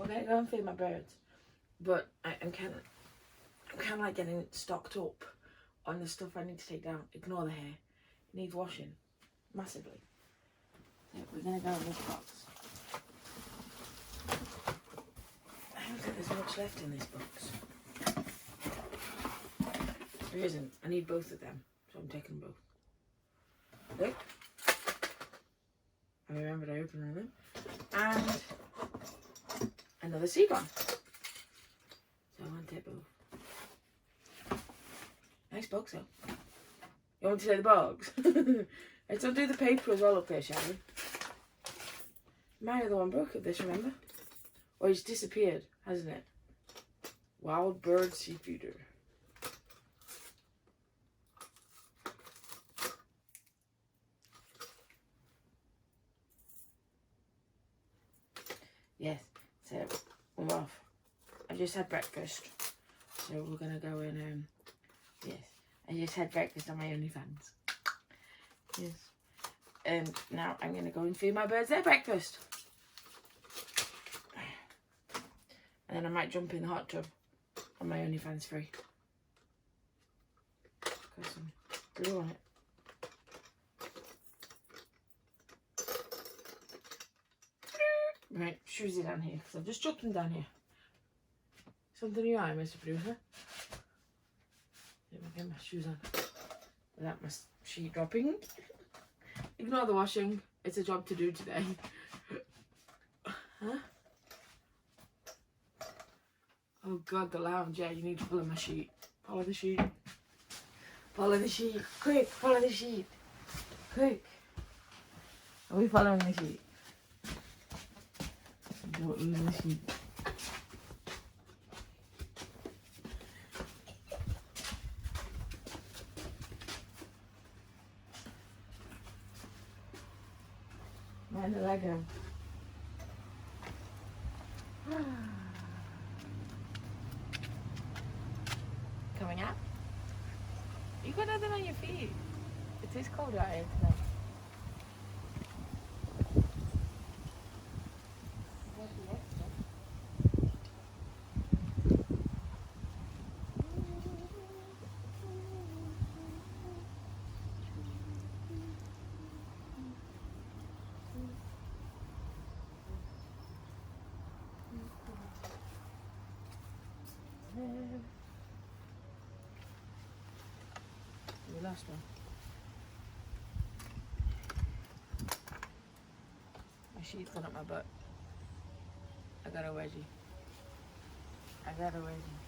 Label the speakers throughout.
Speaker 1: we're gonna go and feed my birds, but I'm kind of like getting stocked up on the stuff I need to take down. Ignore the hair; it needs washing massively. So we're gonna go in this box. I don't think there's much left in this box. There isn't. I need both of them, so I'm taking both. Look. I remembered I opened one of them. And another sea gun. So I want to take both. Nice box though. You want to say the box? Let's undo the paper as well up there, shall we? My other one broke of this, remember? Or it's disappeared, hasn't it? Wild bird seafoeder. Yes, so we're off. I just had breakfast, so we're gonna go in. Yes, I just had breakfast on my OnlyFans. Yes, and now I'm gonna go and feed my birds their breakfast, and then I might jump in the hot tub on my OnlyFans free. Got some glue on it. Right, shoes are down here, because I've just chucked them down here. Something in your eye, Mr. Producer? Let me get my shoes on without my sheet dropping. Ignore the washing, it's a job to do today. Huh? Oh god, the lounge, yeah, you need to follow my sheet. Follow the sheet. Follow the sheet. Quick, follow the sheet. Quick. Are we following the sheet? Don't lose the sheet. Mind the Lego. Coming out? You got nothing on your feet. It is cold out here today. The last one. My sheet's gone up my butt. I got a wedgie. I got a wedgie.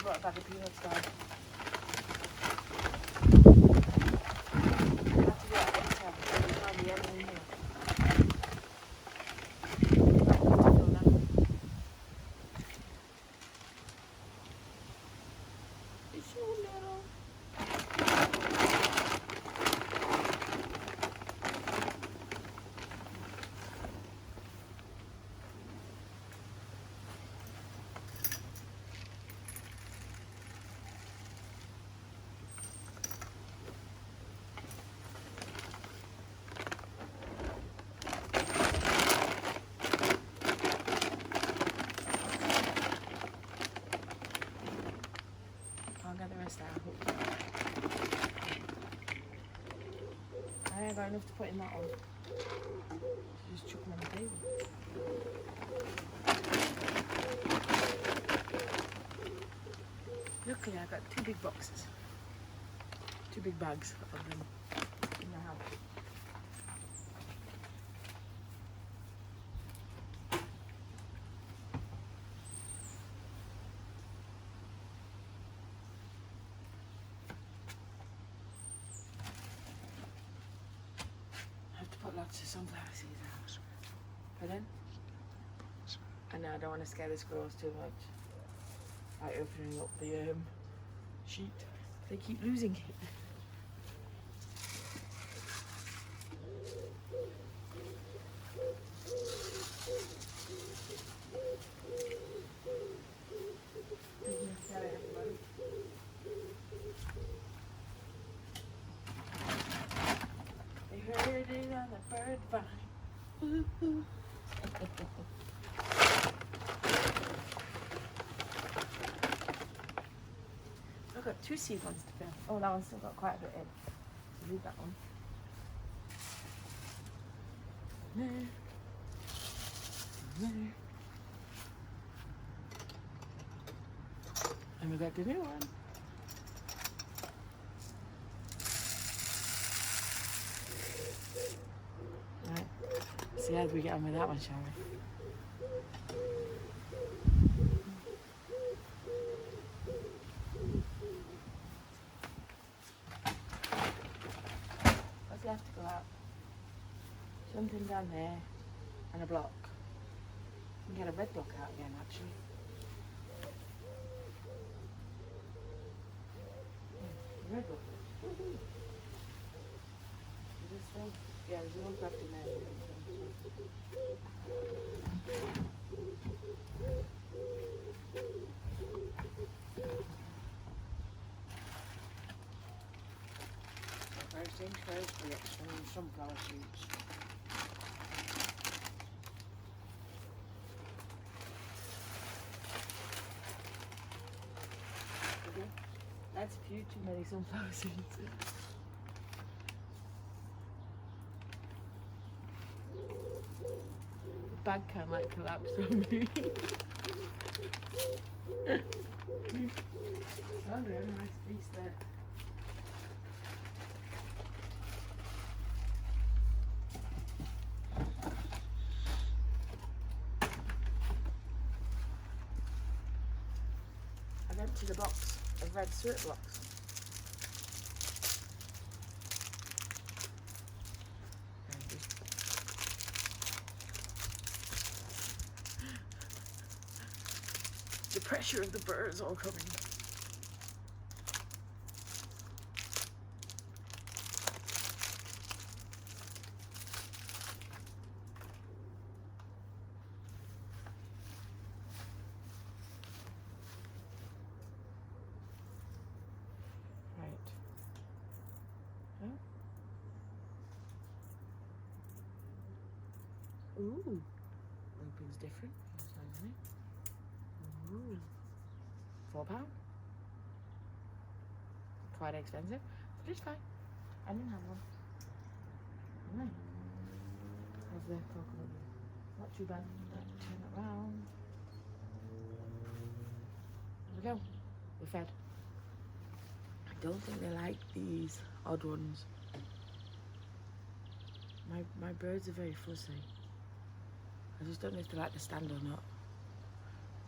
Speaker 1: Brought back a peanuts dog. It's so little. I ain't got enough to put in that one. Just chuck them on the table. Luckily I got 2 big boxes. 2 big bags of them in the house. Lots of sunflower seeds out. Pardon? I know I don't want to scare the squirrels too much by opening up the sheet. They keep losing it. got 2 seed ones to fill. Oh, that one's still got quite a bit in. So leave that one. There. There. And we got the new one. Right. See how we get on with that one, shall we? What's left to go out? Something down there and a block. We can get a red block out again, actually. Red block. Woohoo! Is this one? Yeah, there's one left in there. First things first, we get some sunflower seeds. Okay. That's a few too many sunflower seeds. The bag can like collapse on me. Oh, yeah, nice piece there. I've emptied a box of red syrup blocks. The pressure of the birds all coming. Right. Oh. Ooh. Opens different. Ooh. £4. Quite expensive, but it's fine. I didn't have one. Right. How's the coconut? Not too bad. Turn it around. There we go. We're fed. I don't think they like these odd ones. My birds are very fussy. I just don't know if they like to stand or not.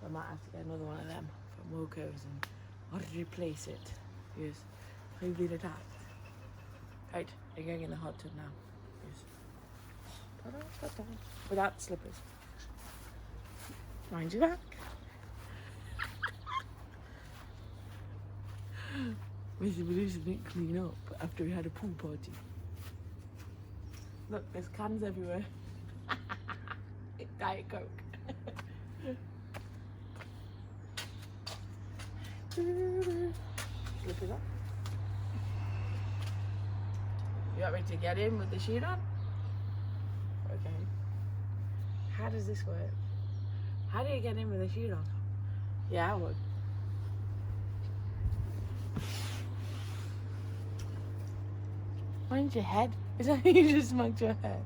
Speaker 1: So I might have to get another one of them from Wilco's and I'll replace it. Yes. We've been attacked. Right, you're going in the hot tub now. Yes. Ta-da, ta-da. Without slippers. Mind your back. Mr. Producer didn't clean up after we had a pool party. Look, there's cans everywhere. Diet Coke. Slip it up. You want me to get in with the sheet on? Okay. How does this work? How do you get in with the sheet on? Yeah, I would. Mind your head. Is that how you just smoked your head?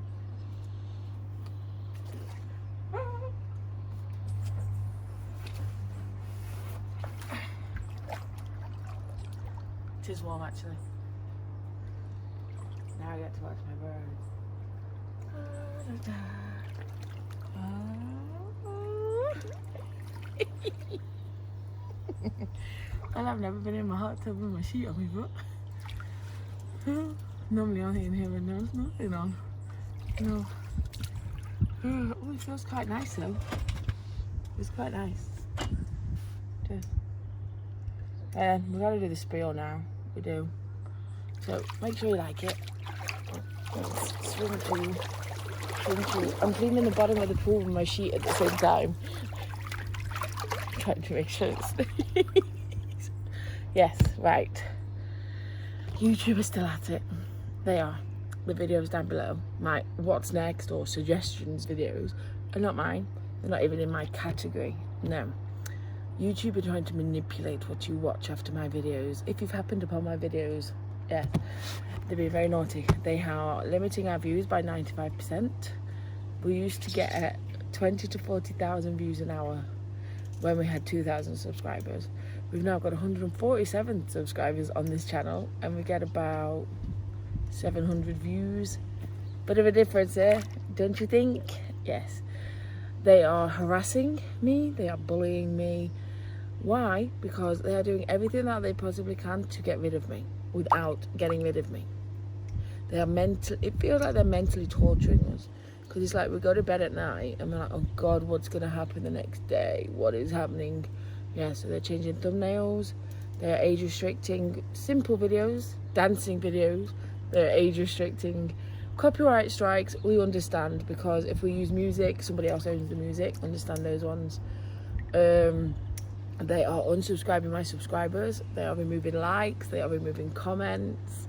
Speaker 1: It is warm actually. Now I get to watch my birds. Well, I've never been in my hot tub with my sheet on before. Normally I'm in here and there's nothing on. No. Oh, it feels quite nice though. It's quite nice. And we've got to do the spiel now. We do. So make sure you like it. Swim pool. I'm cleaning the bottom of the pool with my sheet at the same time. Trying to make sure it's Yes, right. YouTube is still at it. They are. The videos down below, my what's next or suggestions videos, are not mine. They're not even in my category. No. YouTube are trying to manipulate what you watch after my videos. If you've happened upon my videos, yeah, they're being very naughty. They are limiting our views by 95%. We used to get 20 to 40,000 views an hour when we had 2,000 subscribers. We've now got 147 subscribers on this channel, and we get about 700 views. Bit of a difference there, don't you think? Yes. They are harassing me, they are bullying me. Why? Because they are doing everything that they possibly can to get rid of me without getting rid of me. They are it feels like they're mentally torturing us, because it's like we go to bed at night and we're like, oh God, what's going to happen the next day? What is happening? Yeah, so they're changing thumbnails, they're age restricting simple videos, dancing videos, they're age restricting. Copyright strikes, we understand, because if we use music, somebody else owns the music, understand those ones. They are unsubscribing my subscribers, they are removing likes, they are removing comments.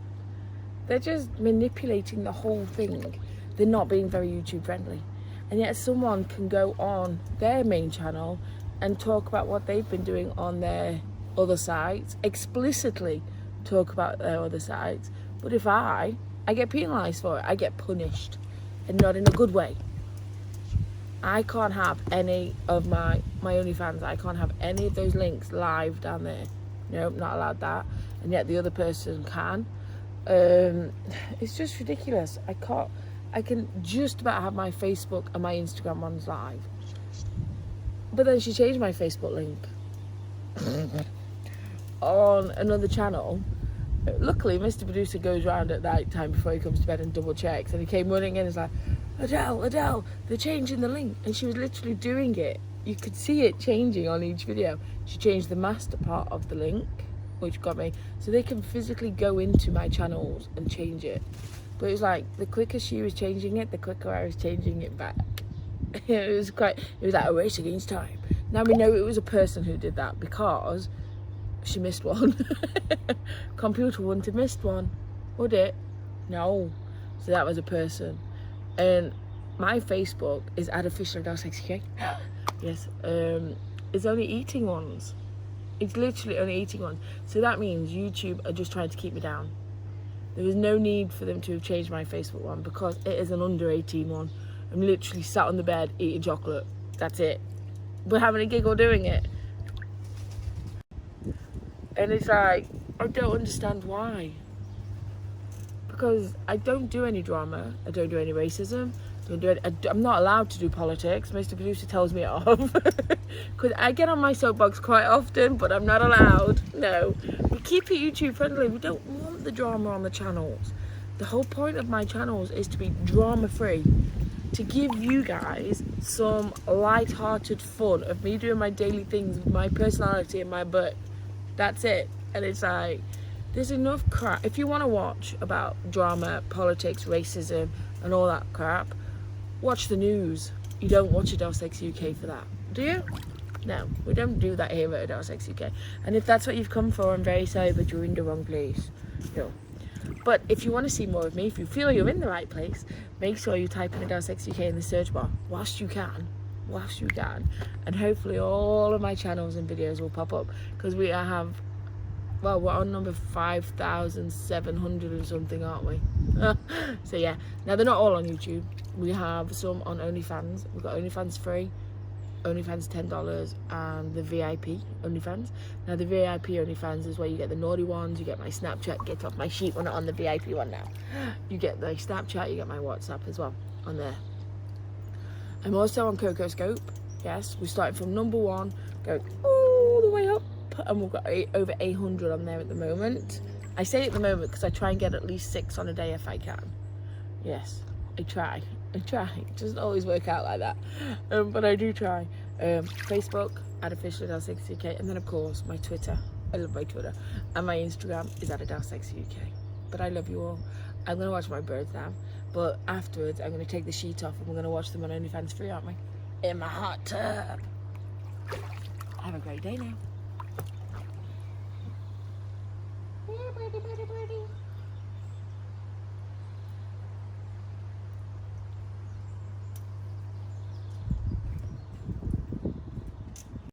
Speaker 1: They're just manipulating the whole thing. They're not being very YouTube friendly. And yet someone can go on their main channel and talk about what they've been doing on their other sites, explicitly talk about their other sites. But if I get penalised for it, I get punished, and not in a good way. I can't have any of my OnlyFans, I can't have any of those links live down there. No, not allowed that. And yet the other person can. It's just ridiculous. I can just about have my Facebook and my Instagram ones live. But then she changed my Facebook link on another channel. Luckily, Mr. Producer goes round at night time before he comes to bed and double checks, and he came running in and was like, Adele, they're changing the link. And she was literally doing it. You could see it changing on each video. She changed the master part of the link, which got me, so they can physically go into my channels and change it. But it was like, the quicker she was changing it, the quicker I was changing it back. It was like a race against time. Now we know it was a person who did that, because she missed one. Computer wouldn't have missed one, would it? No. So that was a person. And my Facebook is Adelesexyuk. Yes. It's only eating ones. It's literally only eating ones. So that means YouTube are just trying to keep me down. There was no need for them to have changed my Facebook one, because it is an under 18 one. I'm literally sat on the bed eating chocolate. That's it. We're having a giggle doing it. And it's like, I don't understand why. Because I don't do any drama. I don't do any racism. I'm not allowed to do politics. Mr. Producer tells me off. Because I get on my soapbox quite often, but I'm not allowed. No. We keep it YouTube friendly. We don't want the drama on the channels. The whole point of my channels is to be drama free. To give you guys some light-hearted fun of me doing my daily things with my personality and my butt. That's it. And it's like, there's enough crap. If you want to watch about drama, politics, racism and all that crap, watch the news. You don't watch Adelesexyuk UK for that, do you? No, we don't do that here at Adelesexyuk UK. And if that's what you've come for, I'm very sorry, but you're in the wrong place. No. But if you want to see more of me, if you feel you're in the right place, make sure you type in Adelesexyuk UK in the search bar whilst you can, and hopefully all of my channels and videos will pop up, because we have, well, we're on number 5,700 and something, aren't we? So yeah, now they're not all on YouTube. We have some on OnlyFans. We've got OnlyFans free, OnlyFans $10, and the VIP OnlyFans. Now the VIP OnlyFans is where you get the naughty ones, you get my Snapchat, get off my sheet, we're not on the VIP one now. You get the Snapchat, you get my WhatsApp as well on there. I'm also on Cocoscope. Yes, we started from number 1, going all the way up, and we've got over 800 on there at the moment. I say at the moment because I try and get at least 6 on a day if I can. Yes, I try. It doesn't always work out like that, but I do try. Facebook @official_Adelesexyuk UK, and then of course my Twitter. I love my Twitter, and my Instagram is @Adelesexyuk UK. But I love you all. I'm gonna watch my birds now, but afterwards I'm gonna take the sheet off and we're gonna watch them on OnlyFans free, aren't we? In my hot tub. Have a great day now. Yeah, birdie.